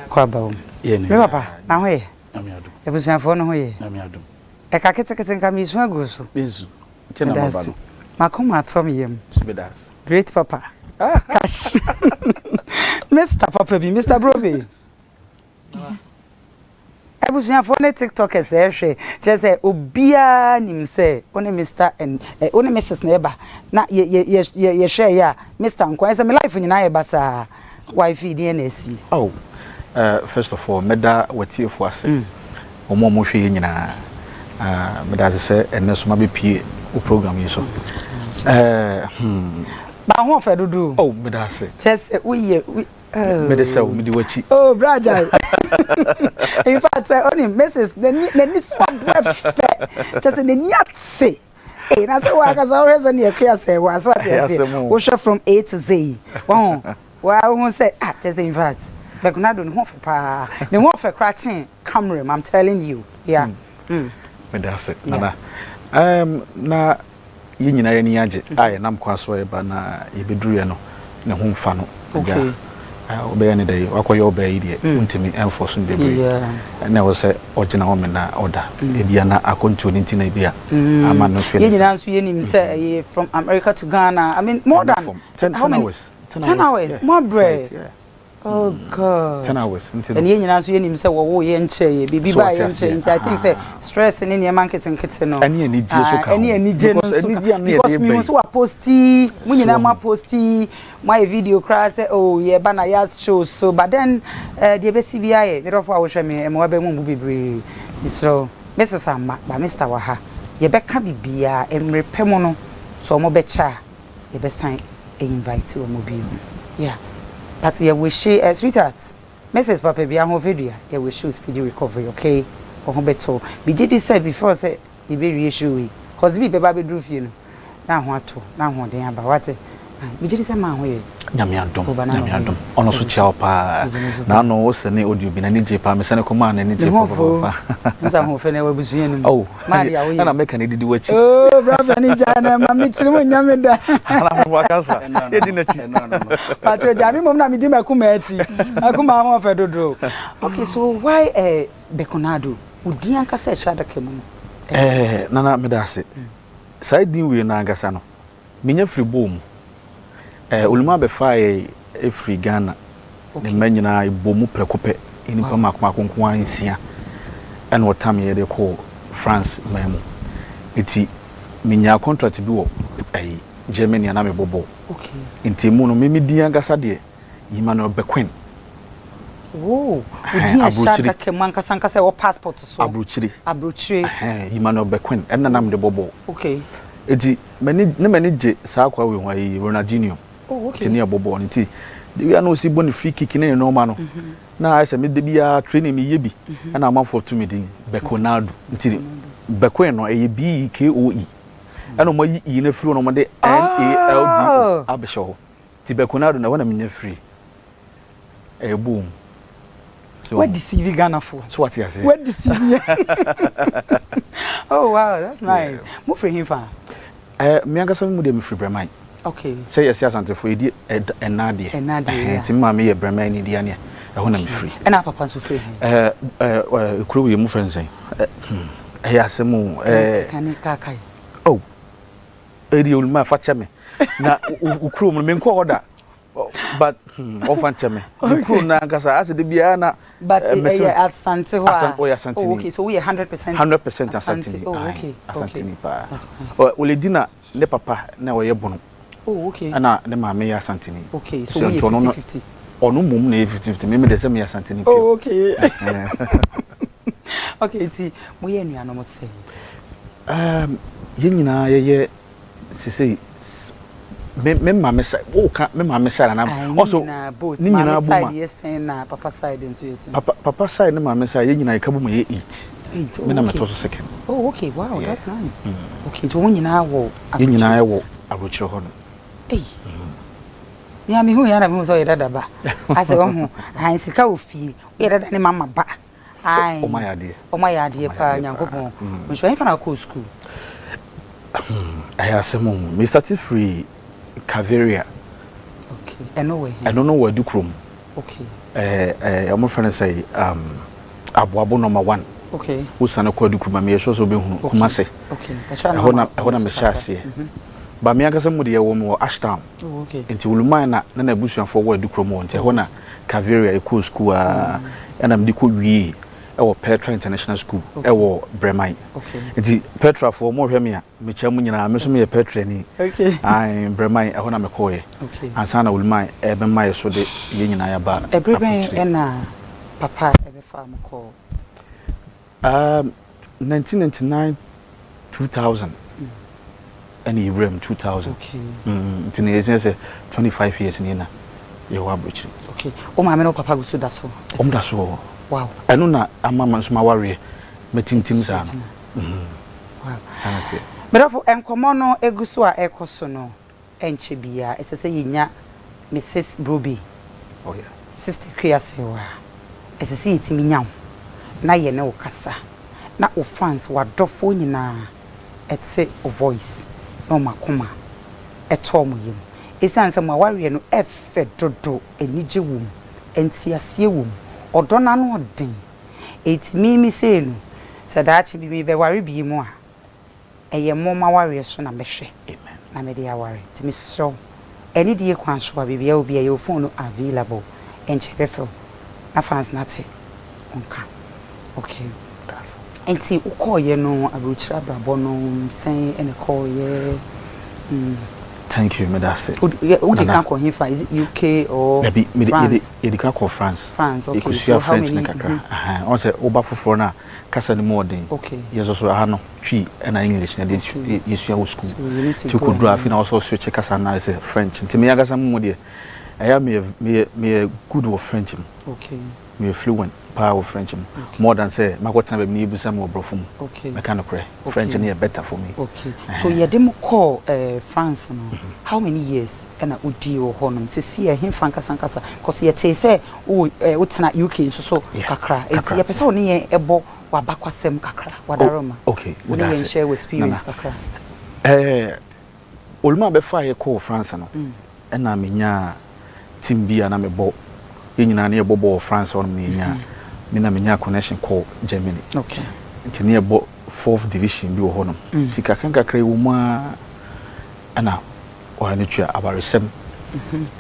Kwaba. Me papa, na ho ye. Amiado. Ebusuafo no ho ye. Amiado. E ka kete nka me su agusu. Bezu. Tena baba no. Makoma atom yem. Sibedas. Great papa. Cash. Mr. Papa bi, Mr. Brobe. Ebusuafo na TikTokers e hwe. Je say obia nim say one Mr. and one Mrs. Neighbor. Na ye share ya Mr. Nkwan say me life nyina ye basa. Wife DNC. Oh. First of all, meda wati fo ase. Omo mo hwe nyina. Meda se enso ma be pie o program yi so. Ba ho fe dudu. Oh, meda se. Just we meda se o medi wachi. Oh, brother. In fact, only Mrs. the ni swap fe. Just the ni atse. Eh, na say wa ka say we say na Akua Serwaa so what you say. We share from A to Z. Wow. Well, who say just in fact. Bekonaldo no fe pa. Ne ho fe cracking camera, I'm telling you. Yeah. That's it. Nana. Na yi nyina ye ni age. Aye nam kwaso e ba na ye beduru ye no. Ne ho mfa no. Okay. Obey ni dey wakoye obey die. Untimi enforce no bebre. Yeah. Na wo se ogina wo me na order. E bia na akonto ni ntina bia. Ama no fe. Ye nyina nso ye nim say from America to Ghana. I mean more than 10 hours. 10 hours. Yeah. More bread. Yeah. Oh God. 10 hours. And ye nyina nso ye nim say wo ye nche bibi ba ye nche. I think say stress in the market nkete no. Ani ani je so ka. Ani ani je no so. Because me so posti, we nyina ma posti my video cry say oh ye ba Nayas show so but then the besi bia ye me do for ahwe me mo ba mu bebre. So Mrs. Amma ba Mr. Waha ye be ka bibia emrepe mo no so mo be cha ye be sign invite o mo bi. Yeah. But yeah, we share sweetheart. Mrs. Papa be a video. Yeah, we show speedy recovery, okay? Or better. BJD said before say the be reissue. Cause be baby do you. Now what to? Now what they about what? BJD say man we. Nyame adom. Ono so chia pa. Na no wo se ne audio bi na ni je pa me se ne koma na ni je pa. Nsa ho fe na we busuye no. Oh. Ma dia we. Na make na didi wachi. Oh, brother ni jana ma mitiri mo nyame da. Ala mo akasa. E di na chi. Patro jami mom na mi di makuma achi. Akuma ho fe dodo. Okay, so why Bekonaldo? Udi anka se shada kemu. Nana me da se. Sai din we na angasa no. Menya free bom. Uluma be fire free Ghana. Ne manyina ibomu prekope inipa makomakonko ansia. And what time ye dey call France memo. Iti minya contract bi wo Germany na me bobo. Okay. Inti mu no me di angasa de Emmanuel Bequin. Oh, udi ashaka ke manka sanka se wo passport so. Abrochiri. Emmanuel Bequin and na nam de bobo. Okay. Iti mani je sa kwa we hwa Ronaldinho. Oh, okay. Tini abobo nti we are no si boni free kick na no ma no. Na I say me de bia training me ye bi na am for to me din Bekonaldo nti Bequin no BEKOE. Ano mo yi na free no mo de NALD abesho. Ti Bekonaldo na wana me free. Boom. So what deceive Ghana for? So what you say? What deceive? Oh wow, that's nice. Mo free him fa. Me angasa mu de me free Bremai. Okay. Say yes asante for edi enade. Ti ma me ye Bremai ni dia ne. E ho na me free. E na papa so free him. Kuro we mu friends eh. Asemu kan kakai. Oh. Edi ulma fa cheme. Na ukuro mu me nko order. But often cheme. Ukuro na angasa ase de bia na but asante ho. Asante. Oh, okay, so we are 100% asante. Oh, okay. Asante ni pa. That's fine. Oledina ne papa na we bono. Oh, okay. Ana ne ma me ya asante ni. Okay, so we are 50-50. Onu mum na 50-50. Me de say me asante ni. Oh, okay. Okay, ti mo ye nua no mo say. Ye nyina ye sisi me mama say o ka me mama say na also ni nyina bo ma yes na papa side nso yes papa side ne mama say ye nyina ka bo ma ye 8 me na me to so second. Oh, okay, wow, yeah. That's nice. Okay, to nyina wo ye nyina wo abrochire ho no eh ya me hu ya na me so ye dada ba ase wo hu han sika ofie ye dada ne mama ba ai o ma ya de pa nyankopon mo so fa na ko school I asemo me started free Caveria. Okay. I know where. I don't know where do chrome. Okay. I'm friend say Abuabo number 1. Okay. Usana kwa dukruma me so so be hunu Kumase. Okay. Ehona me hyase. Ba me akasa mu de wo mo Ashtown. Oh, okay. Enti uluma na abusuafo wo adukromo nti ehona Caveria Eco School na me de ko wie ewo Petra International School ewo Bremai. Okay. Enti Petra for mo hwe me a me chamu nyina me so me Petra ni. Okay. Ai Bremai ehona me koye. Okay. Ansana uluma ebe mai so de ye nyina ya ba. Bremai na papa ebe fa mo ko 1999 2000 and Ibrahim 2000. Okay. It's 25 years in Ina. You are bridge. Okay. Oh, my no papa go to that so. That's all. Wow. I know na amama so my worry. Meeting teams are. Wow. Sanity. But of enkomo no eguso a ekoso no enche bia esese yinya Mrs. Broby. Oh yeah. Sister Akua Serwaa. Esese yitimi nyam. Na ye ne okasa. Na o fans wadofo nyina etse o voice. No makoma eto mo yim esanse mo aware no efe dodo enije wum entiasie wum odona no odin etimi se no sadaachi bi be ware bi mu a eye mo maware so na behwe Amen na me de aware timi so eni die kwan so ba bibia obi aye phone no available enche befro na fans nate onka okay that's enti ukoye no abuchira brabo no sen ene koye thank you medase Udi can call him for is it UK or France? Maybe can call France. France, okay. So how many? On say oba foforo na kasa ni more than. Okay. Yes also no twi and English na this yes you school. So you need to could draft na also switch kasa na say French. Nti me agasa mo de. I am me good with French. Okay. Me fluent power of French. More than say my what time me busa mo brofum. Okay. Me kind of French is better for me. Okay. So you dem call France no. How many years and udi o honum se see him fanka sankasa cause ye te say o tena UK so kakra. Enti ye pesa oni ye ebo wabakwasem kakra. Wadaroma. Okay. We dey share experience kakra. Olma be fa ye call France no. Na menya team bia na me bo yenyina na ye bo France on me nya me na menya connection call Germany. Okay. Nti na ye bo 4th division bi wo honum. Ti kakra wo ma ana o ha ne twa abaresem.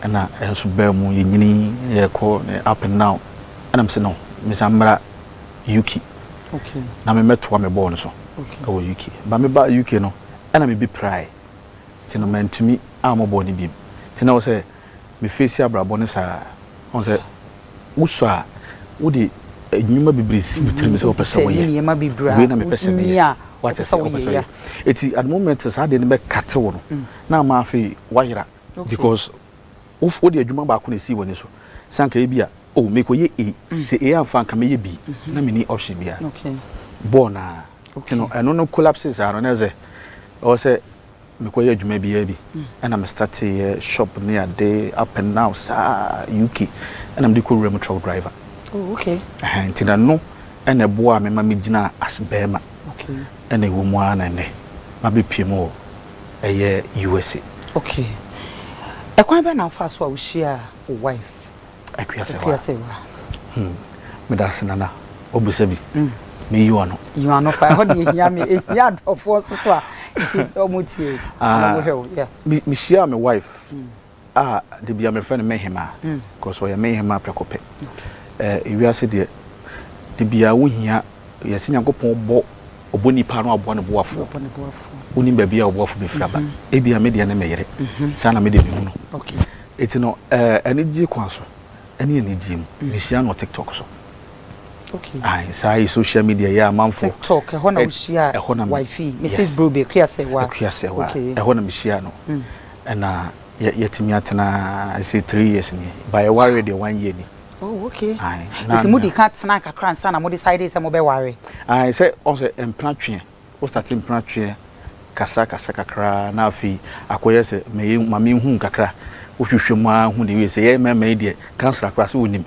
Ana enso ba mu yenyini ye call up and down. Ana me se no me samra UK. Okay. Na me meto me bo no so. Okay. O UK. Ba me ba UK no ana me bi pry. Ti no mantumi amobo ni bi. Ti na wo se me face abrabo ne sa on say uso a wo de nyuma bibrisi bitiri se opesa wo ye nyuma bibra we na me pesa me ya what say opesa ye eti at the moment sa de ne be kate wo no na ma afi wayira because of wo de adwuma ba ko na si wo ne so sanka e bia o me ko ye e se e amfa nka me ye bi na me ni option bia okay born na you know eno no collapses are na ze o se me ko ye adwuma bia bi and I'm starting a shop near day up and now sa UK and I'm the cool remote truck driver. Oh, okay. And tina no and a boy me mama gina as bema. Okay. And a woman and ma be PMO a year USA. Okay. A quite now fast wa share wife. Akua Serwaa. Me that's nana obusebi. Me you are no. You are not how do you hear me? Yard of force so omutie. Yeah. Me share my wife. The be my friend Mehema because we Mehema prekope. We are said the be a wo hia yes Nyankopon bo oboni pa no abo no boafo. Oni ba bia oboafo be fraba. E bia me de na meyere. Sana me de me hu no. Okay. Eti no energy kwanso. Ene energy mu. Me share no TikTok so. Okay. Ai sai social media ya manfo. TikTok e ho na wo share wife Mrs. Broby Akua Serwaa. Akua Serwaa. E ho na me share no. Na yetimi atena I say 3 years ni. By worry the 1 year ni. Oh, okay. Ai. Eti mudi ka tena kakra nsa na mo decide say mo be worry. Ai say also emplant twe. O start emplant twe kasa kakra na afi akoye say me mama hu kakra. O hwehwemu a hu de we say ye mama de cancer akra so wonim.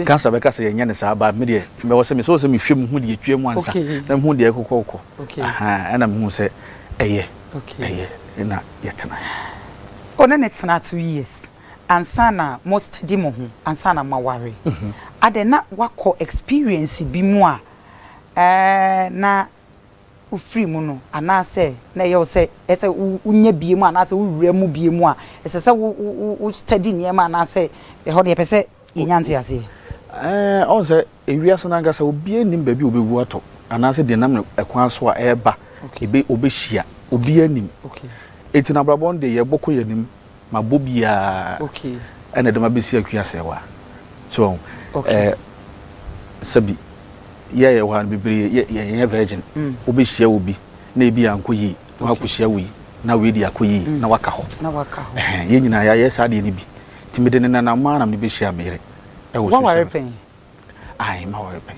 Cancer be kasa ye nya ne sa ba me de me wo say me so me hwem hu de twem ansa. Na hu de kokoko. Aha, na me hu say eye. Okay. Eye na yetena. Ona net na 2 years. ansana most study mo ho ansana maware ade na wako experience bi mu a na ufiri mu no anase na ye se ese unya bie mu anase uwura mu bie mu a ese se u study niema anase e ho de pese yenyanti ase on se ewiase na ngasa obi anim ba bi obewu ato anase de nam ekwan so a eba ebe obehia obi anim okay eti na brabon de ye boko yanim mabobia okay ene de mabesi Akua Serwaa so sabi ye wan bibiri ye virgin obehia obi na ebi ankoyi na akohia wi na we di akoyi na waka ho ye nyina ya sa de ni bi timide ne na ma na me behia mere e wo so what were pen ai ma worry pen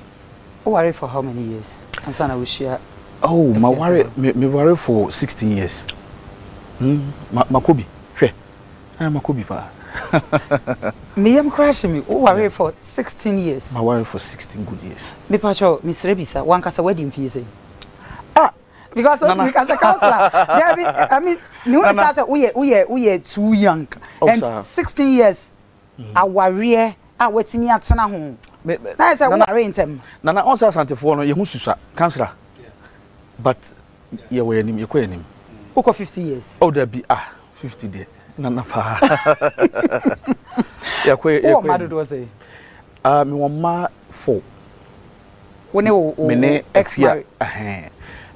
o worry for how many years ansana we share my worry me worry for 16 years makobi hwe makobi pa me am crash me o worry for 16 years my worry for 16 good years me pacho me serebisa wan kasa wedding fee say because we as a counselor I mean me want to say we are too young and 16 years a worry a wetimi atena ho na say we are intem na on say asantefo no ye hu susa counselor but ye we anim ye ko anim uko 50 years oh there be 50 there na fa ye ko oh madu do say me won ma 4 when o ex married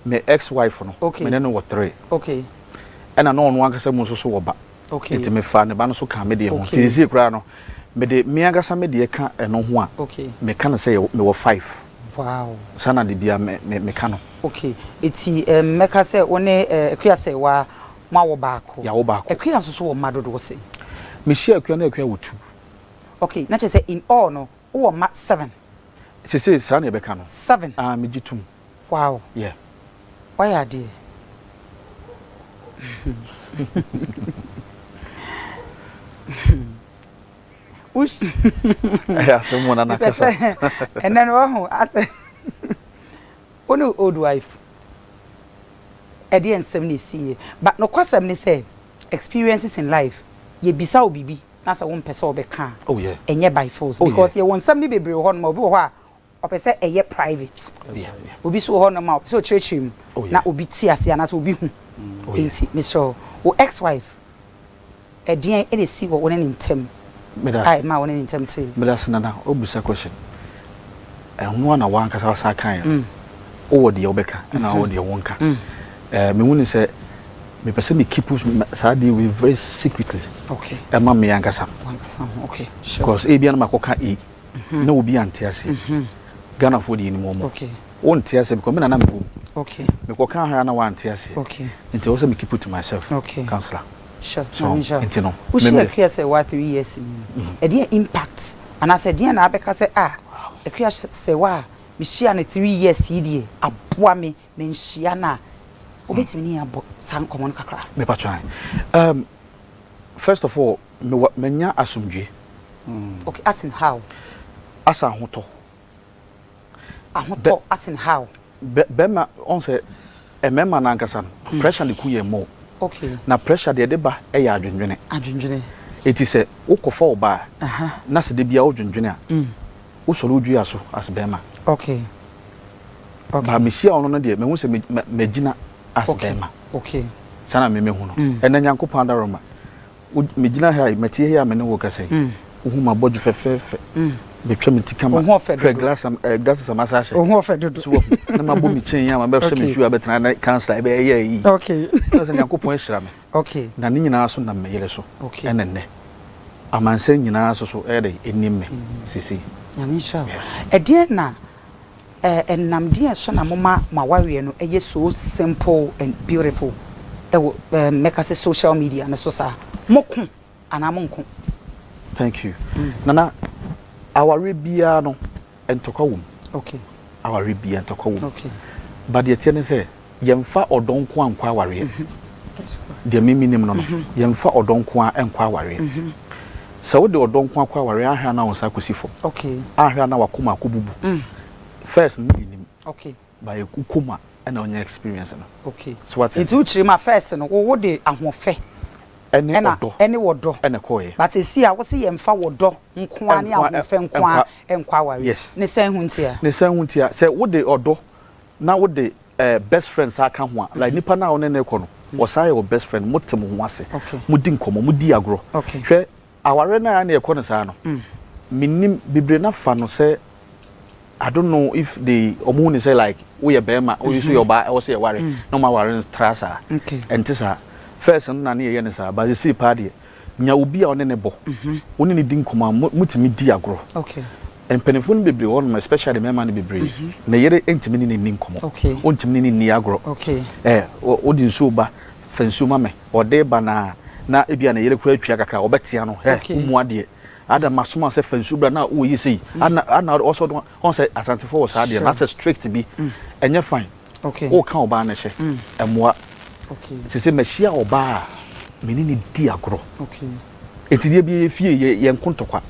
me ex wife no okay. me ne no 3 okay and na no ankasa mu so wo ba okay enti me fa ne ba no so ka me de ho tinzi kura no me de me ankasa me de ka eno ho a okay me ka no say me wo 5 wow sana de bia me ka no okay eti meka say one Akua Serwaa ma wo baako ya wo baako Akua so wo ma dodo say me share Akua na Akua wo 2 okay na che say in all no wo ma 7 say sana e be ka no 7 me jitum wow yeah why are they Ush. Yeah, someone na kasa. And then I said, "One old wife." At the end 70 but no kwase me say experiences in life. Ye bisa obibi na say one person obeka. Oh yeah. Enye by force because ye won somebody bebre ho no obi ho a opese eye private. Yeah. Obi so ho no ma so churchim na obi ti ase na so obi hu. Enti Mr. O ex-wife. Edien e dey see wo won in tem. I ma won in tem too. Me that's na obusa question. Ehun na wan kasa wasa kan. O wo de obeka na wo de wonka. Me woni say me person me keep sadi we very secretly. Okay. E ma me yankasa. Okay. Sure. Because e bia na makoka na obi ante ase. Ghana for the anymore. Okay. Won ante ase because me na me go. Okay. Me ko kan ha na wan ante ase. Okay. Nti wo say me keep it to myself. Okay. Counselor. Sure. So, nti no. We share Akua Serwaa 3 years in. E dey impact. And I said dey na abeka say Akua Serwaa me share na 3 years yi aboa me na nhia na obetimi ni abo san common kakra. Me pa try. First of all, me nya asumdwe. Okay, as in how? Asa hoto. Ahoto as in how? Bema on say emema na nkasa pressure ne kuye mo. Okay. Na pressure de ba e ya adwendwene. Adwendwene. Eti se ukofa oba. Na se de bia odwendwene a. Wo solo dua aso as bema. Okay. Okay. Ba me sia ono no de me hu se me gina as bema. Okay. Sana me hu no. Ena nyankopon da roma. Me gina ha metie ha me ne wo kase. Wo hu ma bodu fefefe. Betwa me tikama. Glass massage. Wo hu fe dodo. So na ma bo mi chen ya ma be hwe me hwe abetena na cancer e be ye yi. Okay. Na nyankopon hira me. Okay. Na ni nyina so na me yele so. Okay. Enenne. Amanse nyina so e dey enim me. Sisi. Nyamisha. E die na enam die so na mama maware no eye so simple and beautiful. Make us social media na so sa. Moko anamonko. Thank you. Nana our bia no entokwa wom. Okay. Our bia entokwa wom. Okay. But the tiene say yemfa odonko ankwa aware. De miminim no no. Yemfa odonko ankwa aware. So the odonko ankwa aware ahwa na wonsa kosifo. Okay. Ahwa na wakoma akobubu. First nim. Okay. By ukuma and on your experience no. Okay. So what is it? It's my first no wo de ahofe. any wodo ene koye but see a wo se ye mfa wodo nkoa ne ahofe nkoa enkwa ware ne san huntia say wo de odo na wo de best friends aka ho a like nipa na wo ne ko no wo say your best friend motem ho ase mudi nkomo mudi agro hwe aware na na e ko no sa no minim bibre na fa no say I don't know if the omuni say like we a bema or you see your ba or say worry no ma worry trasa and tisa first na na ye ne sa but you see party nya obi a one ne bo woni ne din koma mutimi di agro and penifun bebre on especially me man bebre na yere entimi ne nin komo ontimi ne ni agro odi nso ba fansu ma me ode ba na ebia na yere kura twia kakra obetia no umu ade ada masoma se fansu bra na wo yi sei ana also on say asantifo was ade na say strict bi enye fine o kan oba na hye emoa se machia oba menini di agro etidie bi fie ye nkontokwa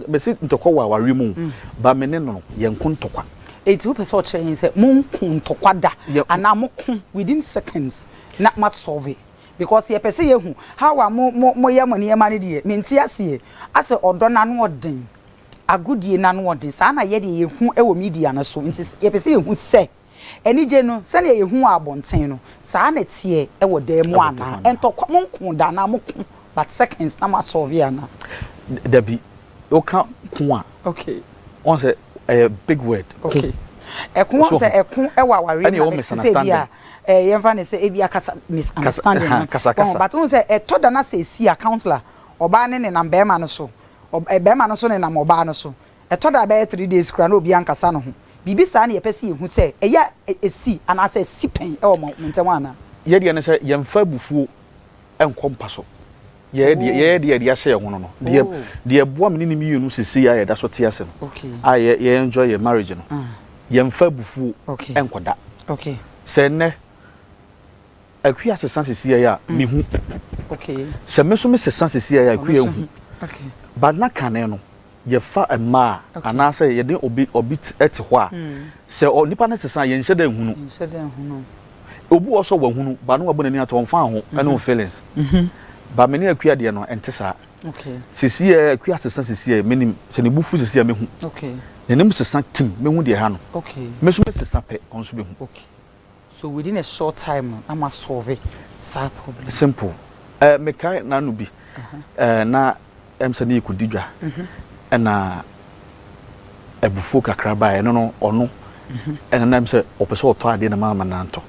mesi ntokwa wa ware mu ba mene no ye nkontokwa eti wo pese o kire yin se mon nkontokwa da ana mo ko within seconds na mat solve because ye pese ye hu how wa mo ye money ma ne die menti ase ase odo na no odin agudie na no odin sa na ye de ye hu e wo media na so nti ye pese ye hu se eni je no se na ye hu abonten no sa na tie e wo da mu ana entokwa mo nko da na mo ko but seconds na ma solve ana dabi o kan ko a on say a big word ekun say ekun e wa ware na se bia yemfa ne say ebia kasa misunderstanding but on say to da na say si a counselor oba ne ne na bema no so bema no so ne na oba no so to da be 3 days kra na obi ankasa no ho bibi sa na ye pese hu say eya esi ana say sipen e o montenwa ana ye de ne say yemfa bufuo enkompaso ye de ya share ho no de boa me ni mienu sisi ya da so te ase no ye enjoy your marriage no yemfa bufuo enkoda se ne akua sesan sisi ya mi hu se me so me sesan sisi ya akua hu but na kane no ye fa ema ana say ye de obi ete ho a se nipa na sesan ye nhye da hunu obu oso wa hunu ba no wa bonani ato mfa ho ene o feelings ba me ne akua de no ente sa sisi ya akua sesan sisi ya menim se ne bufu sisi ya me hu nenim sesan kim me hu de ha no me so me sesan pe on so be hu so within a short time I'm a solve sa problem simple me kai na no bi na emsani ikudidwa na ebufu kakra ba no ono na nam se opeso oto ade na mama na nto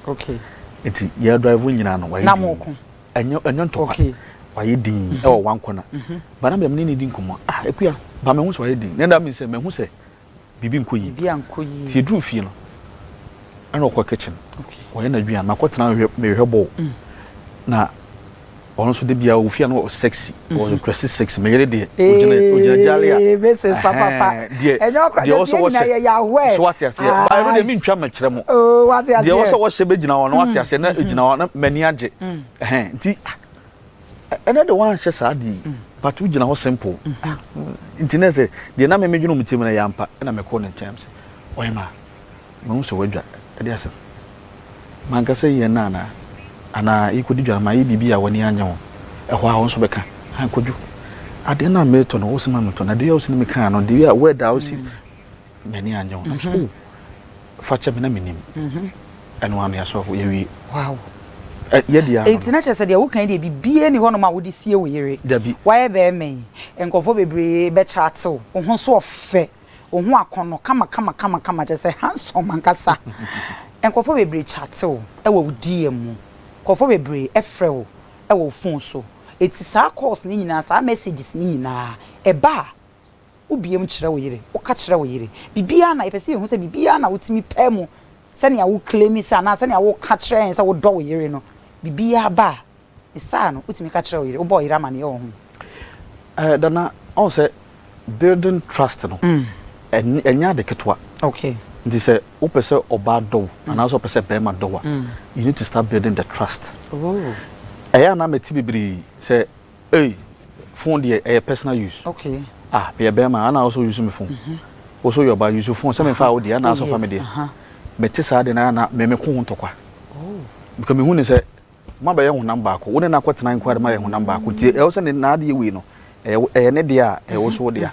enti ya drive nyina no wa na moko enyo nto wa ye din e wo wanko na ba na me ne din komo ekua ba me hu so wa ye din na da me se me hu se bibi nkoyi ti dru fie no ana okwa kitchen wo ye na dua na kwotena me hwebo na ono so de bia wo fie no sexy wo dress sexy me yere de ojina jale a Mrs papa enyo kwa de na ye ya we so what ase ba no de mi ntwa ma kire mo what ase de wo so wo hye be gina wo no what ase na ejina wo na mani age nti ene de wan hye sa di but wo gina wo simple nti na se de na me medwunu mutim na yampa na me ko ne champs oye ma mo so wadwa de ase man ka se ye na ana ikudidwa ma yi bibia woni anya ho ehwo a won so beka han kodu ade na meto no wosima meto na de ya wosini meka no de ya word a wosi mani anya ho so facha me na menim eno anu ya so ye wi wow ye dia etina che se de wo kan de bibia ni ho no ma wo de sie wo yere why be me enkofo bebre be chatew wo ho so ofe wo ho akono kama che se handsome ankasa enkofo bebre chatew e wo DM kofo bebre efrew e wo phone so eti sa calls ni nyina sa messages ni nyina e ba ubiem kire wo yire wo ka kire wo yire bibia na epese hu se bibia na wotimi pemu se ne wo claim sa na se ne wo ka kire en se wo do wo yire no bibia ba isa no wotimi ka kire wo yire wo boy rama ne ho dana on say building trust no enya de ketwa They say, "Opese oba do, and also opese bema do." You need to start building the trust. Oh, I na meti bibiri say, "Hey, phone dey a personal use." Be bema, and also use my phone. Also your use your phone. Some me fa odi, and also family dey. Meti sa de na me ko ho tokwa. Because me hu ne say ma ba ye honam ba ko wo ne na kwetena nko ade ma ye honam ba ko tie e wo se ne na ade we no e ne de a e wo so de a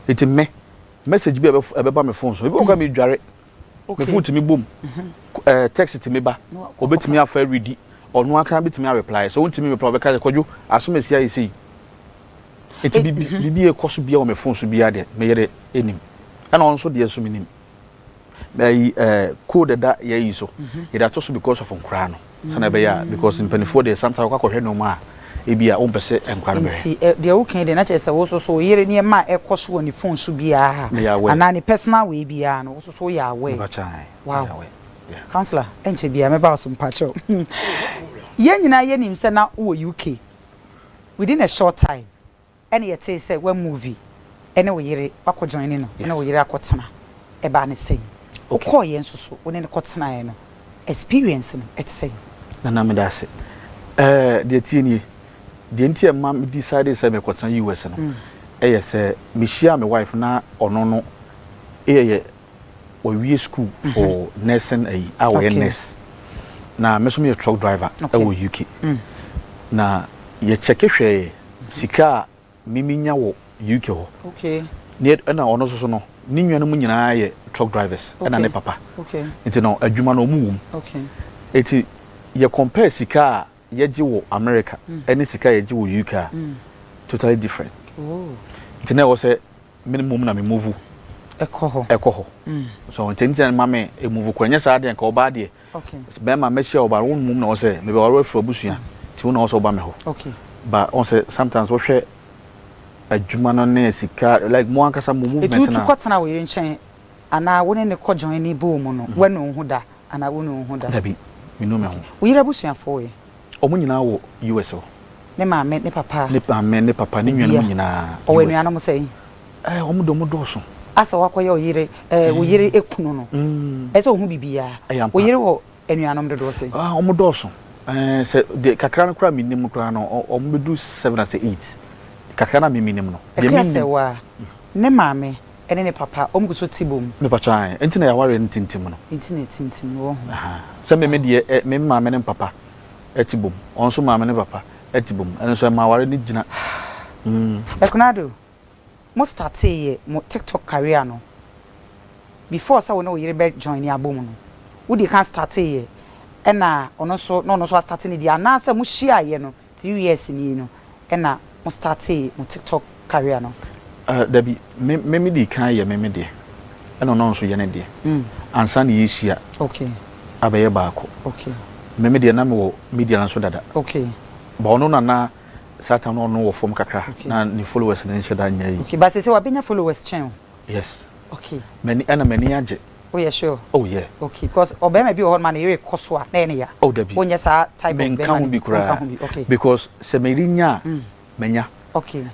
iti me message bi e ba me phone so bi o ka me dware me phone ti me bom text ti me ba obetimi afa ready onu aka betimi reply so wontimi reply be ka kwadwo asomasi ayi sei iti bibi e koso bia o me phone so bia de me yere enim ana on so de so minim by code that ye yi so it that also because of nkra no so na be ya because in 24 days sometimes kwa hwe no ma e bia o mpese nkra be see de o kan de na chese wo so yere ne ma e koso woni phone so bia ana ni personal way bia no wo so ya we wow counselor enche bia me ba so mpacho ye nyina ye nim se na wo UK within a short time any ye say one movie ene wo yere akọ join no ene wo yere akotena e ba ne sei o call yen so woni ne kotena ye no experience no et say na me da se de tie nie de ntie ma me decide say me kotena US no e ye say me share me wife na ono no e ye we school for nursing our nurse na me so me truck driver e wo UK na ye check hwe sika miminya wo UK ho ne na ono so no ni nwa no mu nyina ye truck drivers na ne papa nti no adwuma no mu wum eti ye compare sika ye gi wo America any sika ye gi wo UK totally different nti na wo say minimum na me move ekoho so ntintin ma me e move kwanya sa de nka oba de be ma me share oba won mum na wo say me be waro afro busua ti wo na wo so oba me ho but on say sometimes wo hwe adwuma no na sika like mo ankasa mo movement na etu kwatena we nchen ana woni ne ko join ni bo mu no we no hu da ana woni hu da dabi me no me ho wo yira busua fo we omo nyina wo US o ne ma me ne papa ne papa ne nwa no nyina o we nwa no mo say omo do mo do so asa wakoye o yire wo yire ekunu no ese ohu bibia wo yire wo enuanom do say omo do so se de kakra no kra minim kra no omo bedu 7 as 8 kakra na minim no de minim ne maame ene ne papa omo so tibom me pacha enti na ya ware ntintim no enti na tintim wo se me de me maame ne papa etibom onso maame ne papa etibom ene so ma ware ni gina Bekonaldo mo start ye mo TikTok career no before say we no yire be join ni abom no wo dey can start ye ena ono so no start ni dia na say mo share ye no 3 years ni no ena mo start ye mo TikTok career no dabi me di kan ye me de ena no so ye ne de ansa na ye shia abaye baako me de na me wo media na so dada ba ono na Satan no wo form kakra na ni followers na nsheda nya yi but say we benya followers chen yes many age oh yeah sure because obema bi o man yere koso a na ene ya dabi wonya sa type of bema bi kura because se merinya menya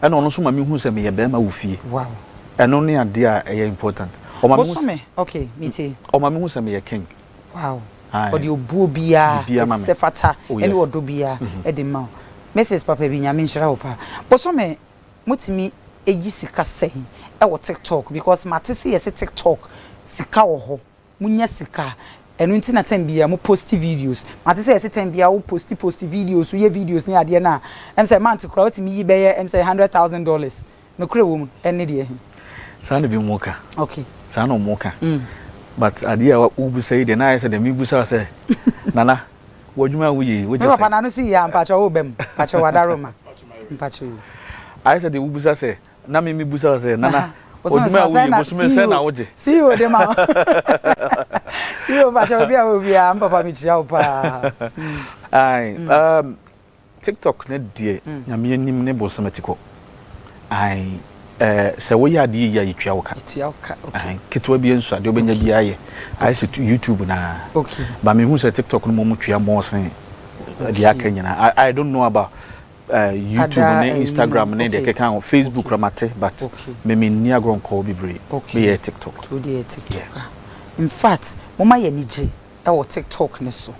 and ono so ma me hu se me ye bema wo fie wow eno ne ade a e important o ma me te o ma me hu se me ye king wow o di obuo bia se fata ene odo bia e de ma Mrs. Papa binya me nshira opa bosome mutimi eyi sika sei e wo TikTok because matisi yes TikTok sika wo ho munya sika enu nti na time bia mo post videos matisi yes time bia wo post videos ye videos ni ade na em say man tikra wotimi yi be em say $100,000 no kure wo mu enne de sa na bi moka sa na moka but ade a ubu say de na yes de mi bu say nana wojuma wuyi woje papa na no si ya mpacho wo bem pacho wadaroma mpacho I said the ubusa say na me busa say nana wojuma wuyi bosume say na woje si o de ma si o pacho bia wo bia papa mi chia wo pa ai TikTok ne die nyame anim ne bosumetiko ai se wo ya de ya yitwa wo ka ai kitwa bi ensu ade obenya bi aye ai se YouTube na ba me hu se TikTok no mo twa mo sen de aka nyina I don't know about YouTube and Instagram and the kind of Facebook ramate but me ni agron call bibre be TikTok to the TikTok in fact mama ye nije e wo TikTok ne so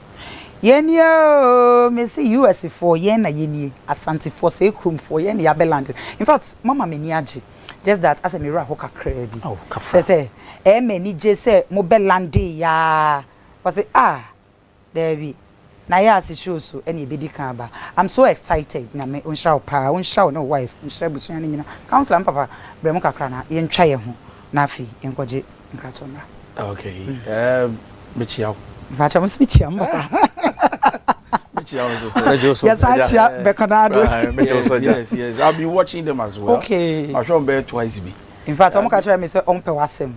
yeni o me see US for yen na yeni asante for say krum for yen ya beland in fact mama me ni age just that as a mirror ho kakra bi say me ni je say mo beland ya was say there be Nayas shows so any bedi kamba. I'm so excited na me unsha pa unsha no wife unsha busu ni nyina. Council am papa bremo kakra na ye ntwa ye ho na afi enkoje nkratomra. Okay. Mechiao. Vacha mo speech am papa. Mechiao Yes, I Bekonaldo. Yes. I'll be watching them as well. Okay. I shall bear twice be. In fact, I'm catch me say on pe wasem.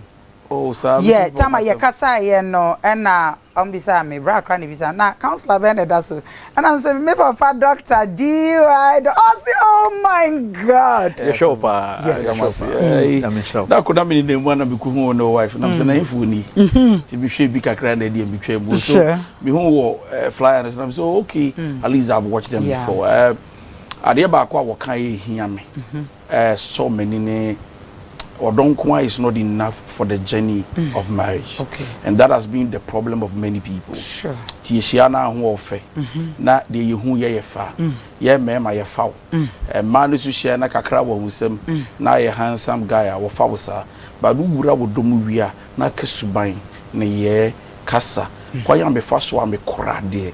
Oh, sir. Yeah, tama ye kasa ye no na bisa me bra kra ne bisa na counselor be na so. And I'm saying me papa doctor oh my god. You show pa. Yes. I'm sure. That could have been the one be ku no wife. I'm saying na ifu ni. Ti be hwe bi kakra na dey be hwe bu. So me hu flyer and I'm so okay. At least I've watched them before. Ade ba kwa wo kan ye hia me. So many ne Odonkwa is not enough for the journey of marriage. Okay. And that has been the problem of many people. Sure. Tiesiana hu ofe. Na de yehu ye fa. Ye mema ye fa. Man su share na kakra wo husem na ye handsome guy wo fa wo sa. Ba du wura wo dom wia na kesuban na ye kasa. Kwa ya me fa so am kora de.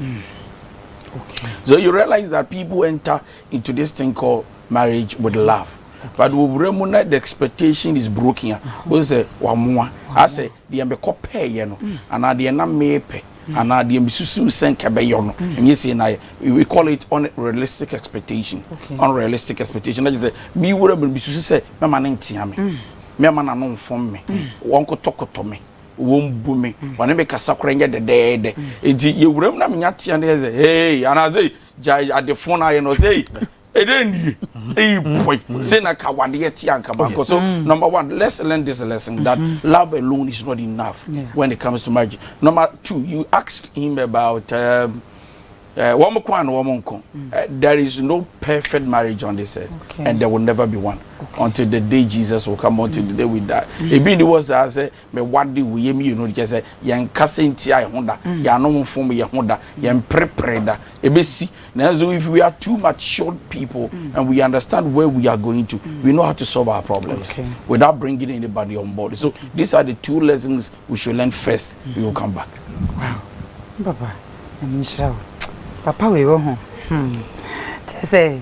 Okay. So you realize that people enter into this thing called marriage with love. But the expectation is broken. We say, I say, the ambeko pay, you know, and I na mepe, and I the ambisusu sen kabeyono. And you see, we call it unrealistic expectation. Unrealistic expectation. That is, me would have been bisusu say, Mamma Nentiame, Mamma non from me, Wonko toko to me. Won't boom me. When I make a sacranga the dead, you remember me at and hey, and I say, Jai at the phone, I know say. Say na kawade eti anka. So number one, let's learn this lesson that love alone is not enough when it comes to marriage. Number two, you asked him about there is no perfect marriage on this earth, and there will never be one until the day Jesus will come, until the day we die. It be the words I say, me what do we you know just say yan kasenti I honda ya no form ya honda yan prepreda ebesi. Now so if we are too mature people and we understand where we are going to, we know how to solve our problems without bringing anybody on board. So these are the two lessons we should learn first. We will come back. Wow, Papa, I'm sure. Papa we go home. Just say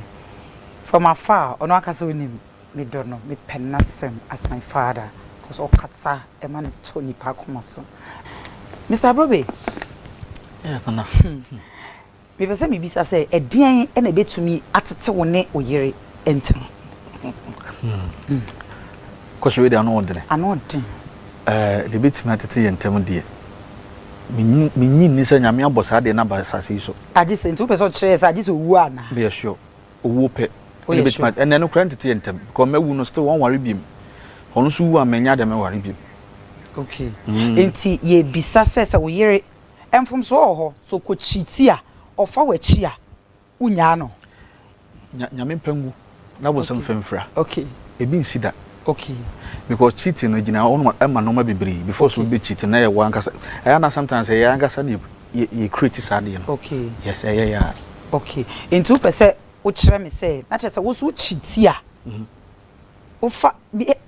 from afar, ono akasa onim me do no me penasem as my father cause okasa e ma ne to nipa komoso. Mr. Brobe. Yeah, Nana. Me pese me bisa say edian e na betumi atete wo ne oyere enten. Cause we dey anodene. Anodene. The betumi atete yentem de. Minyi ni se nyame abosa de na basase so agi se nti wo pese o kire se agi se owu ana be sure owu pe e betima and no grant te yentem because mewu no still one worry bim ono so wu amanya de me worry bim. Okay. Enti ye bisa se wo yere emfom so ho so ko chiti a ofa wachi a unya no nyame pangu na bo sam femfra. Okay. E bi nsida. Okay. Because cheating no gina on ema no ma bebre before so be cheating na ye wankasa I na sometimes ye yankasa na ye criticize no. Okay. Yes, yeah. Okay. Into pese wo kire me say na chese wo so cheati a ofa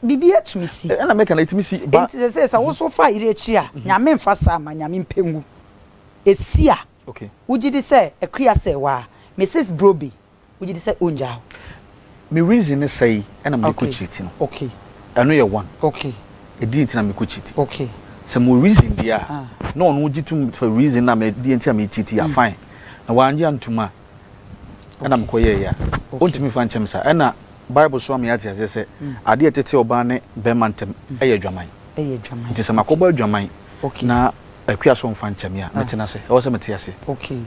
bibia tumi si na make na tumi si ba enti say wo so fa ire chi a nyame mfa sa ma nyame mpengu esi a. Okay. Ujidi say Akua Serwaa Mrs. Brobe ujidi say onja me reason is say na me ko cheating. Okay. I know you one. Okay. E di ntina me ko cheat. Okay. Some more reason dia. No no jitu for reason na me di ntina me cheat ya fine. Na wanje antuma. Na me koye ya. Ontumi fa nchem sa. Na Bible so am ya tia say ade etete oba ne be mantem eye adwaman. Eye adwaman. Nti se makoba adwaman. Okay. Na Akua so mfa nchem ya metena se. E wo se metiase. Okay.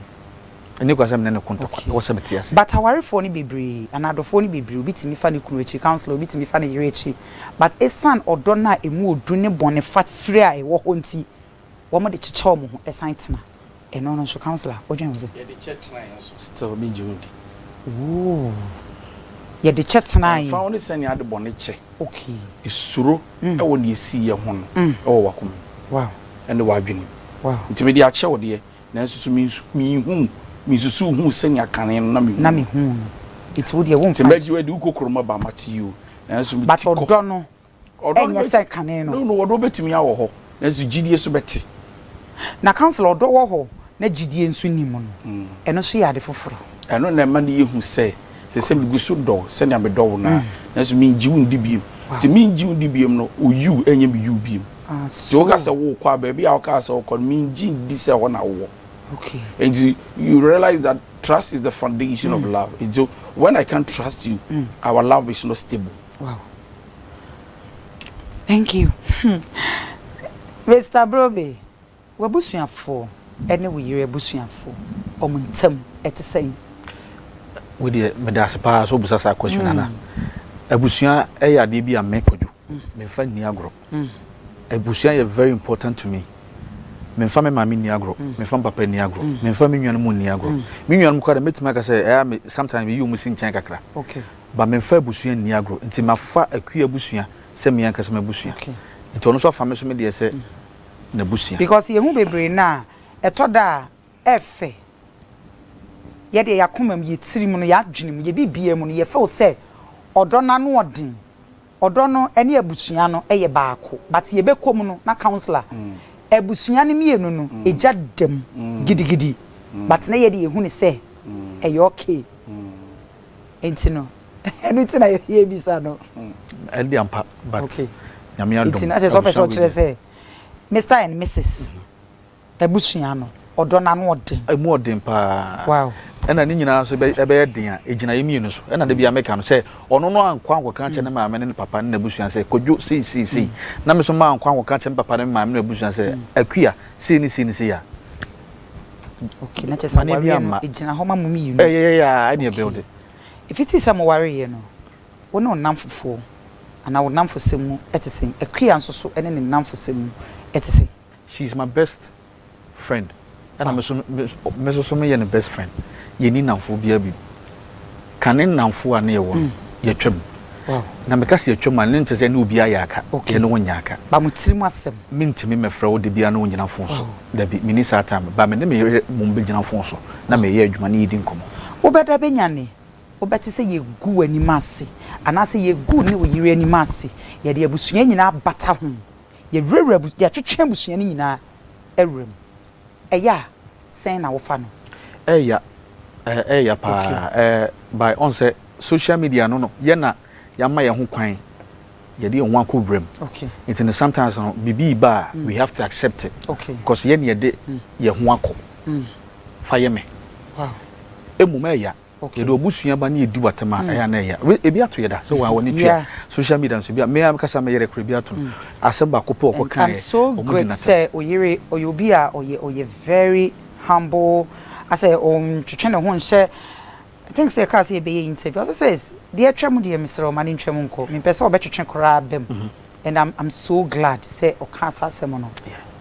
Eni kwa se me ne konto. E wo se metiase. But awarefo ni bebre anadofo ni bebre obitimi fa ne kunu echi council obitimi fa ne yere echi but esan odo na emu odu ne bone fa free a e wo ho nti wo mo de chicha omo ho esan tena eno no so councilor odwen wo se ye de chetna so still be jundi. Ooh. Ye de chetna yi fa woni se ne ade bone che. Okay. Isuro e wo ne esi ye ho no e wo wakom. Wow. Ene wa adwene. Wow. Nti me de a che wo de na nsusu mi hu misusu hu senya kane no na me hu it would ye won't meji we di ukokroma ba matiyo na nso but odo no enye se kane no no odo betimi awo ho na nso gidie so beti na council odo wo ho na gidie nso nim no eno so ya de foforo eno na ma ne yehu se me gusu do se na me do na na so me nji wundi biem ti me nji wundi biem no o you enye me you biem so ka se wo kwa ba bia o ka se o ko me nji di se ho na wo okay and you realize that trust is the foundation of love. So when I can't trust you, our love is not stable. Wow. Thank you. Mr. Brobe, wabusuafo ene we yire abusuafo omuntam etesɛn we dey medase pa so busasa question ana abusua eya de bi amekoju me fa ni agro abusua is very important to me. Me fa me mama ni agro me fa papa ni agro me fa me nwan mu ni agro me nwan mu kwa metima ka say me sometimes me you mu sin chan kakra okay ba me fa abusua ni agro nti ma fa akua abusua se me yanka se me abusua okay nti ono so fa me so me de se na abusua because ye hu bebre na etoda efe ye de yakomam ye tirim no ya dwenem ye bibie mu no ye fe o se odo na no odin odo no ene abusua no eye baako but ye bekom no na counselor abusua ne mienu no eja dem gidigidi but na ye de ye hu ne se eye okay enti no enu ti na ye bisa no eldi ampa but okay nyame adom enti na se so person kire se Mr. and Mrs. abusua no odo na no odin emu odin pa wow ena ni nyina so be den a ejina ye mienu so ena de bia meka no se ono no ankwa ankoka che ne maame ne papa ne abusua se kodwo si na me so ma ankwa ankoka che ne papa ne maame ne abusua se akua si ni ya okay na che sa wari no ejina ho ma mumi yi no I need build it if it is some wari ye no wo no namfofo ana wo namfosemu etesen akua nso so ene ne namfosemu etesen she is my best friend and I'm so me your best friend ye ni namfo bia bi kan namfo ane ye wo ye twam wow na meka se ye twam ane nte se ne obi ayaka ye no wonya aka ba mutirim asem mintimi mefra wo de bia no nyina fon so da bi mini satan ba me ne me mum be gyina fon so na me ye adwuma ne yidi nkomo obeda benyane obeti se ye gu ani ase ana se ye gu ne wo yire ani ase ye de abusua nyina bata ho ye rewra ye twetwe abusua nyina ewrem eya sen na wo fa no eya pa by on say social media no ye na ya ma ye ho kwan ye de ho akobram okay it in sometimes no bibi ba we have to accept it okay because ye na ye de ye ho akọ fa ye me wow emuma eya ye do busua ba na edi watema eya na eya ebi ato ye da so wa woni twa social media so bia me am kasa me yere kra bi ato asem ba kopo ko kan I'm so great say oyire oyobi a oye very humble I say twetwe ne ho nhye I think say ka say be interview also says dear twem dear Mr. Omani twem nko me pese obetwetwe kora bem and I'm so glad say okasa asem no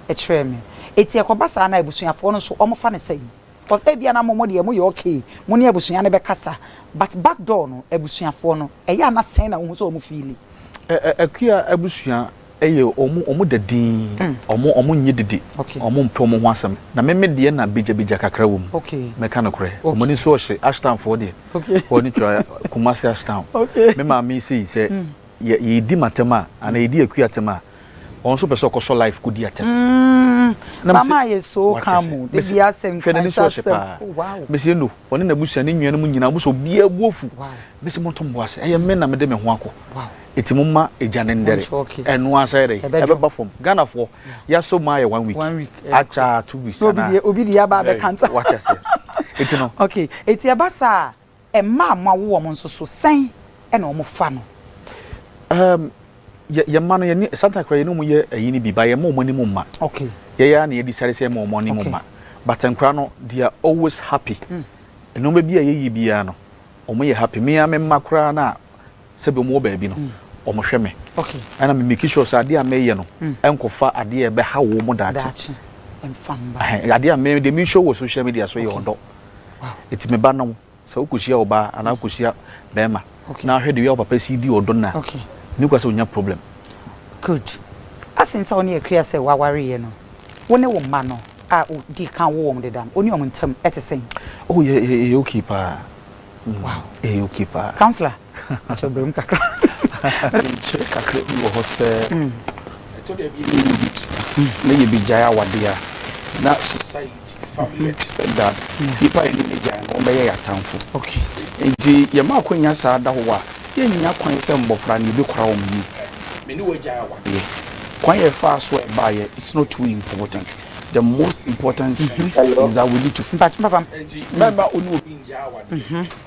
e kire me eti ekobasa na ebusuafo no so omofa ne say because ebia na momo de mo ye okay mo ne abusua ne be kasa but back door no ebusuafo no e ya na sen na wo so mo feeli akua abusua eye omu dadin omu nye didi omu mpo mo ho asem na me de na beja kakra wo mu okay meka no kore omu ni so hye ashtown for de okay oni twa kumasi ashtown okay me ma mi say ye di matema ana ye di akua tema on so person ko so life ko di atem mama ye so kamu de bia sem wow me say no oni na busua ni nwan mu nyina buso bia buofu me say monto mboase eye me na me de me ho akọ wow etimuma ejane ndere enu asere ebe bafom Ghana for ya so ma ye 1 week acha 2 weeks na obi di aba be kanta watch us etino okay eti abasa e ma wo mo nso so sen e na o mo fa no ye ma no ye sometimes cry no mu ye ayi ni bi ba ye mo mo ni mu ma okay ye ya na ye di sare se mo mo ni mu ma but enkra no they are always happy eno be bia ye yi bia no o mo ye happy me ya me makra na se be mo ba bi no o mo hwe me okay ana me make sure say ade a me ye no enkofa ade e be ha wo mo dachi emfamba ade a me de me show wo social media so ye odo wow eti me ba no se okushia oba ana okushia bema na hwe de we papa si di odo na okay ni kwa se onya problem good asinsa oni akua se waware ye no wo ne wo ma no a di kan wo mo de dan oni o ntam etesen oh ye okay pa wow okay pa counselor acho brum kakra che kakra bi wo se eto de bi ni ne ye bi jaya wade a That society, family expect that people in the gang obey your town for. Okay. Indeed, your mark when you saw that war, you can't say Bofran, you be crown me. Many way Jawa. Quite fast way by it, it's not too important. The most important thing is that we need to remember Unu in Jawa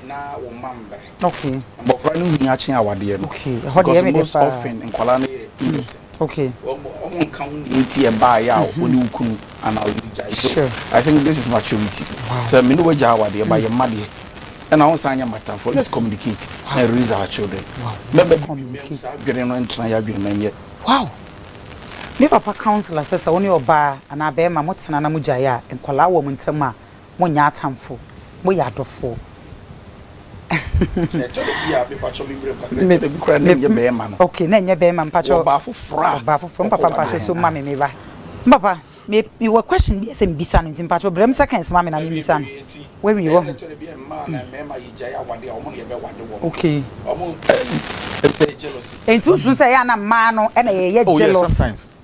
now or Mambe. Okay. But running Yachin our dear. Okay. Because most often in Kolani innocent. Okay. Count into a buy out when you can and I'll sure. I think this is maturity. So Minuwa Jawa dear by your money. And I want to matter for let's communicate and raise our children. Remember communicate. Wow. Me papa counselor says only oba and abema motsena na mujaya enkola wo ntema mo nya atamfo mo ya dofo okay na nya bema mpacho oba foforo papa mpacho so ma me ba papa me your question be sem bisa no mpacho brem seconds ma me na me bisa no where we go okay entu sun say ya na ma no e na ye jealous.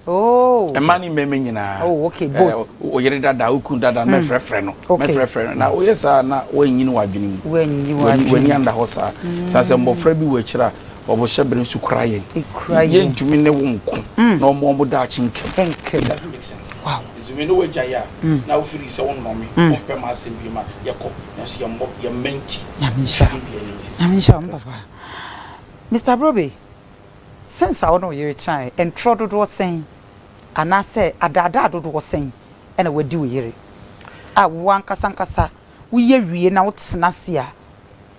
Oh. A money memenina. Oh, okay. Both. Oyere dada ukunda dada me frefre no. Me frefre na oyesa na wenyi no wadwini mu. Wenyi anda hosa. Sase mbofra bi we kira obo hyebere su kraye. Ye ntumi ne wo nko. Na omo da chinkem. It doesn't make sense. Wow. Izumi no wejaya na ofiri se won nomi. Won pe ma asem bi ma yekọ. Na so ye menti. Nyamisha papa. Mr. Brobe, since I know you try and trotted was saying and I say adada was saying and I would do here. I wan kasankasa we ye now snasia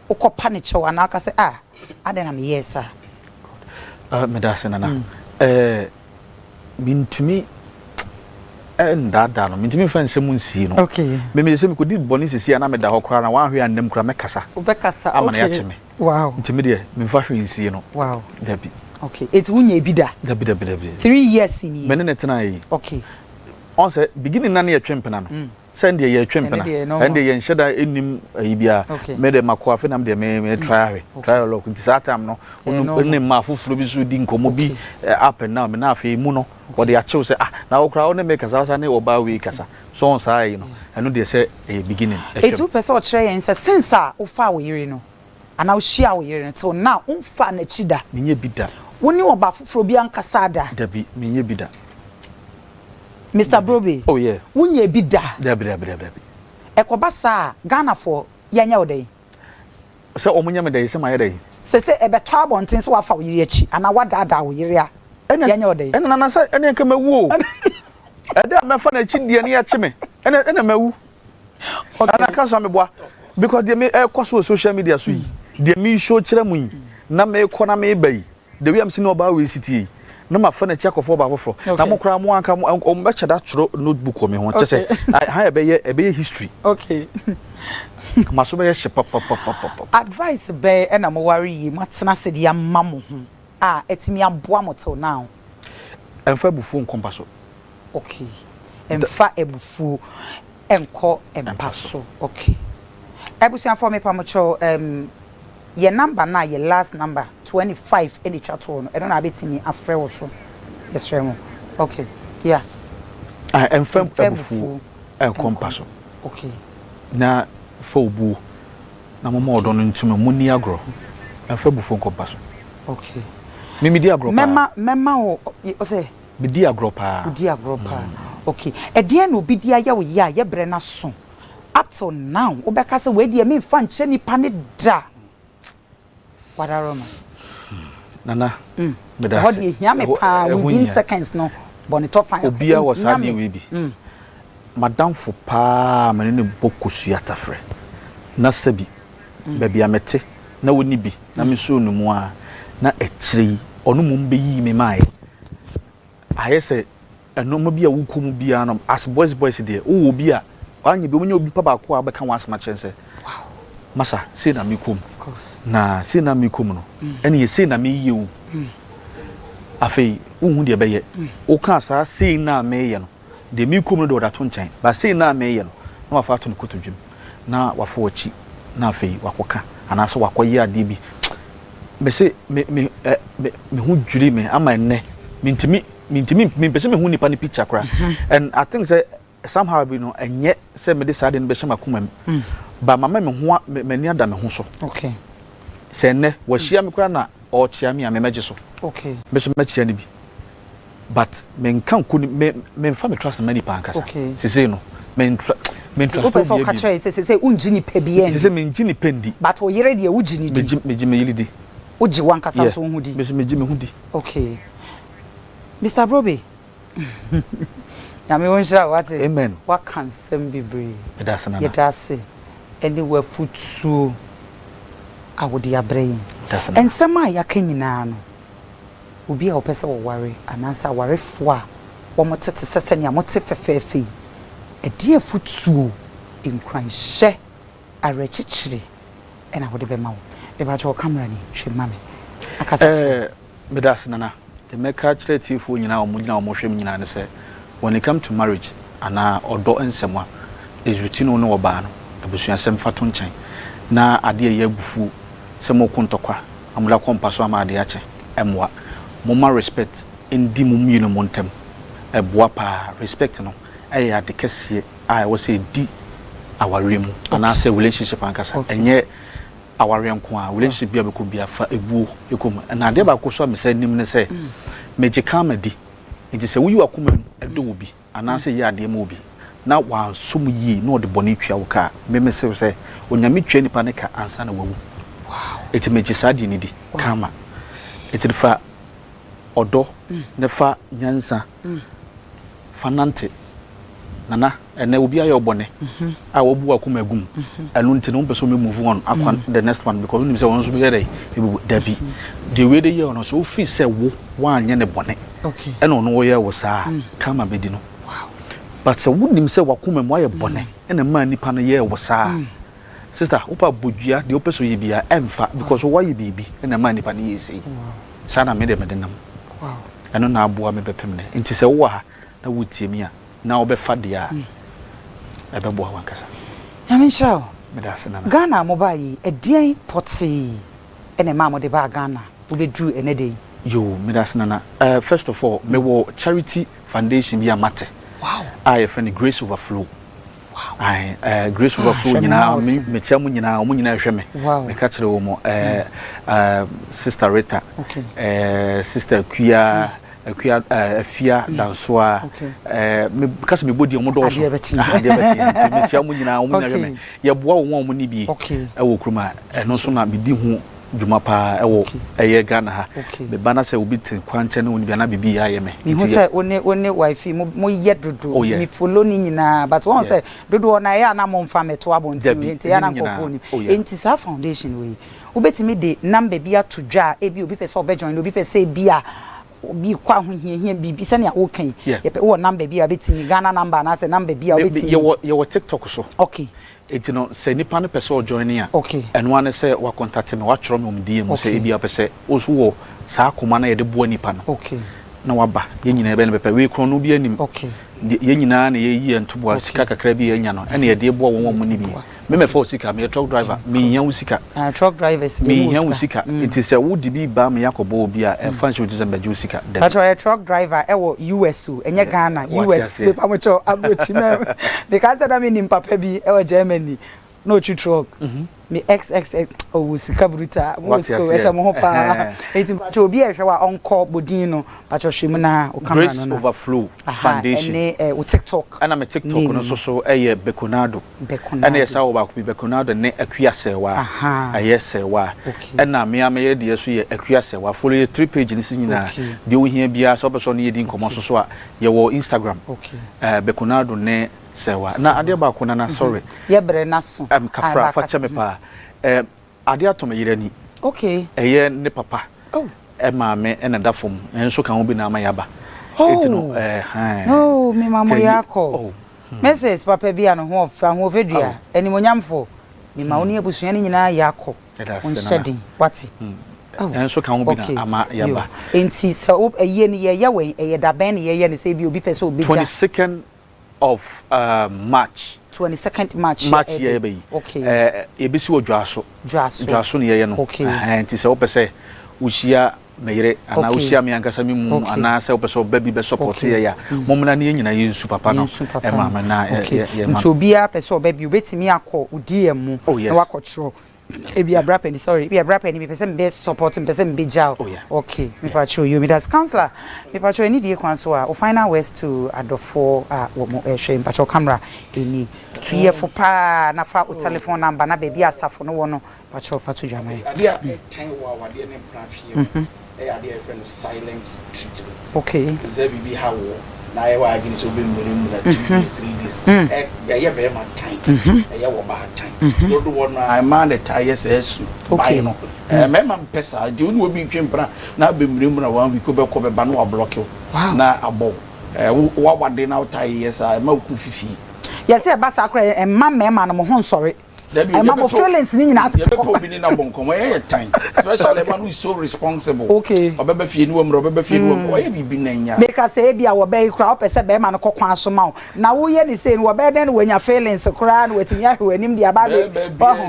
oko panicho and I say I then am yes sir. Medicine mean to me and that down mean to me friend someone see no. Okay. Maybe some could did bonus see and I made the whole crown and one and them cramekasa. Ubekasa okay. Wow. Intermediate me fashion is you know. Wow. Debbie. Okay, it's unye bida. Debbie. 3 years in here. Menetena. Okay. On say beginning na ye twempena no. Send ye twempena. And ye nsheda enim ayibia. Me de makwa fe nam de me try look. Nti sa time no onim ma fufuro bi so di nkomo bi up and now me na afi mu no. What they achieve say na okra one make kasa na oba we kasa. So on say you know. And no dey say beginning. It's two person try and say since o fa we yire no. And now share we yire until now umfa na chida. Menye bida. Woni oba fufuro bi ankasa da. Debi menye bida. Mr. Brobe. Oh yeah. Wunye bida. Debi. Ekoba sa Ghana for yanya odai. Se omunya me dai se ma yedai. Se ebeto abonten so wafa wo yiri achi ana wada wo yiri a. Yanya odai. Ena na sa ene nka mawu o. Eda me fa na achi die ne ya chi me. Ena mawu. Ana ka so me boa because de me kwaso social media so yi. De me show kire mu yi. Na me ko na me bai. The way I'm seeing about we city. No ma fa na check of over for. Na mo kra mo anka mo be cheda tro notebook o me ho che ha e be history. Okay. Maso be she pop. Advice be e na mo worry yi matena se dia mammo ho. Ah, etimi aboa mo till now. Emfa bufu nkompa so. Okay. Emfa ebufu enko empaso. Okay. Ebusian for me pamocho your number na your last number 25 any chat one. I don't have it in me afre also. Yes, Remo. Okay. Yeah. I am firm ebufu enkompa so. Okay. Na fobu na mo mo don ntuma muni agro. Emfa bufu enkompa so. Okay. Me di agro pa. Mema o say me di agro pa. Di agro pa. Okay. E dia no bi dia ya wo ya ye bre na so. Up till now, obeka say we dia me fa nche nipa ne da. Wadaroma. Nana. Me da. Hodi hia me pa within seconds no. Bonito fine. Obia was adi we bi. Madam for pa me ne bokusu atafre. Na sabi. Baby amete. Na woni bi. Na me so no mu a na etiri onu mum be yi me mai. Aye say eno mo bi a wukom bia no as boys there. O obi a anye bi obi pa ba ko a beka wan asma chense. Wow. Masa say na me kom. Of course. Na say na me kom no. Ene ye say na me yewu. Afei wo de be ye. O kan sa say na me ye no. De me kom no do da to nchan. Ba say na me ye no. Na wafa to no kotodwem. Na wafa wachi. Na afei wakoka. Ana so wakoye ade bi. Me say me hu dwiri me ama enne. Me pese me hu nipa ni picture kra. And I think say somehow be no enye say me this side no be shema kuma m ba mama me ho mani ada me ho so okay say ne wo hia me kura na o chia me a me meje so okay me so me chia ni bi but me nkan ku me fa me trust many pa nkasa sisi no me trust o catch say unji ni pe bi en sisi me nji ni pendi but o yere de uji ni di me yili di uji wan kasa so hu di me ji me hu di okay Mr. Brobe ya me won shira what amen what can sem be brave that's na yedase anywhere futsu awodi abrayin that's na ensema ya kanyina no obi a opese wo ware anasa warefo a wo motete sese ne amote fefefe edie futsu enkranhye arechichire ena wode be ma wo be ba jo camera ni hwe mame akasa me that's na the make chile tifo nyina o mugina o mohwem nyina ne say when it come to marriage ana odo ensem a is between no oba no abusuasem fato nchen na ade ye abufu se mo kontokwa amula kompaso ama ade ache emwa moma respect ndi mum yino montem eboa pa respect no ade kese a wo say di awaremu ana say relationship ankasa enye awarem ko a relationship bia beko bia fa ebuo ekom na ade ba ko so me say nim ne say meje kamadi nti se wuyi akoma edo obi ana say ye ade ma obi na wansum yi na ode bone twa wo ka me se onyame twa nipa ne ka ansa na wawu wow eti meje sadi ni di kama eti fa odo ne fa nyansa fanante nana ene obi ayo bone a wobu akoma agum anu nti no person me move on akwa the next one because you say won so be there dabi the way they year no so feel say wo wan nye ne bone okay ene no wo ye wo saa kama bedi no wow but so wonim say wakoma mu aye bone ene ma nipa no ye wo saa sister opa bodua de opeso ye bia emfa because wo ye bibi ene ma nipa no ye sei sana me de medenam wow eno na aboa me bepem ne nti se wo ha na wotie mi a na obefa dia ebebo ha wankasa ya menshao me da sena Ghana mobai edian potsi ene ma mo de ba Ghana obedru ene dey yo me da sena na first of all me wo charity foundation bi amate wow I friend Grace Overflow wow I Grace Overflow nyina me chiamu nyina omu nyina hwe me me ka kire wo mo sister Rita okay sister Akua afia dansoa me because me body omo do so ade beti me chiamu nyina omu nyina hwe me ye boa wo omo ni bi e wo kruma no so na me di hu djuma pa e wo eye Ghana ha me bana se obi tin kwanche ne woni bia na bibi ya ye me me hu se one wife mo ye dodo me follow ni nyina but won se dodo na ya na mo mfa meto abonti enti ya na nkofo ni enti sa foundation we obetimi de number bia to dwa e bi obi pese obejoin obi pese bia obi kwa ho hie bibi se ne wo kan ye pe wo number bia betimi Ghana number na se number bia obetimi ye wo TikTok so okay eti no se nipa ne pese o join ya okay eno ane se wa contact me wa tworo me DM se e bia pese oso wo saa akoma na ye de boa nipa no okay na waba ye nyina ebe ne pepe we kro no bi anim okay ye nyina na ye yi entobo sika kakra bi ye nya no ene ye de boa won mu ni bi me for sika me truck driver me nya usika truck drivers me nya usika it is a would be ba me yakobo obi a function to be usika but a truck driver e wo US enye Ghana US we pa mo cho abrochi me because that me nim papa bi e wo Germany no truck me xxx usika bruta mo sko e sha mo pa eti pa cho obi e hwe wa onko bodin no pa cho hwem na o camera no Grace Overflow Foundation ene o TikTok ana me TikTok no so eye Bekonaldo ana ye sawo ba ko Bekonaldo ne Akua Serwaa aye Serwaa ana me ameye de so ye Akua Serwaa follow ye 3 page ni sinyina de wo hia bia so person ye di nkomo so a ye wo Instagram Bekonaldo ne Serwaa na ade ba ko na sorry ye bre na so kafra fa cheme pa ade ato me yire ni okay eye ne papa maame ena dafom enso kan obi na amayaba etino no me mama yako message papa bia no ho fa ho fedua enimonyamfo me ma oni abusua ni nyina yako on shedding wati enso kan obi na amayaba enti se eye ni ye we eye daben ni ye ni se bi obi pese obi ja 22nd of March 22nd March ye be okay ebisi wo dwaso ni ye no enti se wo pese ushia meyere ana ohia me ankasa me mu ana se opeso baby be support ye ya momna ne nyina yensu papa no e mama na ye ma so bia peso baby obetimi akọ udi emu na wakọtro ebi abrape ni sorry ebi abrape ni person be support person be jaw okay me pa show you me that's counselor me pa show any dey kwan so a o final words to adofo wo mo ehwe pa show camera eni to ye for pa na fa o telephone number na baby asafo no wo no pa show fa to jama ade a time wa de ne plan here ade a friend silence treatment okay zebi bi ha wo na ye wa agini so be mmere mu na 2 days 3 days ye be ma time ye wo ba time do do no I man the tires esu okay no me ma pesa je woni obi twempra na be mmere mu na wan bi ko be ba no wa block na abo wa wade na tires a ma ku fifi yes e ba sakra e ma no mo ho nsore my feelings ni nyina atete ko obi ni na bonko ye time especially man who is so responsible okay obebe fie ni wo mro obebe fie ni wo o ye bibi na nya because say bia wo be kra o pese be ma no kokwan so ma na wo ye ni say wo be den wo nya feelings kra na wetimi ahwe anim dia ba be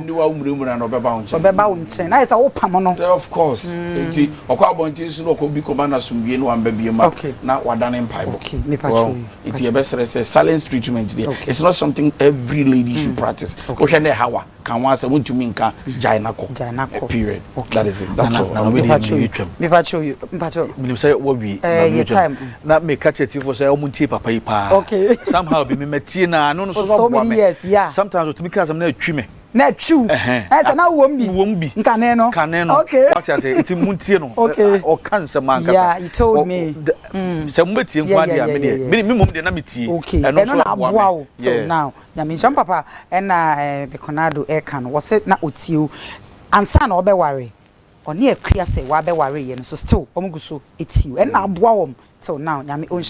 ni wa umre mu na no be ba won chen be ba won chen na isa wo pam no of course enti okwa bontin so no ko bi ko ba na sumbie no amba bi ma na wadane mpai okay me pa show enti e be say silence treatment there it's not something every lady should practice ko hwe na hawa kan wa say won nka jainako period that is it that's all me pa show you me say wo bi na me catch it for say omuntie papa yi pa okay somehow be me metie na no so so many years yeah sometimes to me cause am na atwi me na chu say na wo mbi nkane no okay what you say it muntie no o cancer man kasa yeah you told me say mo betie nkwa dia me me mom de na metie eno na aboa o so now na me jam papa na Bekonaldo e kan wo se na otie ansa na obe ware oni akria se wa be ware ye no so still omugu so etie na aboa wo till now na me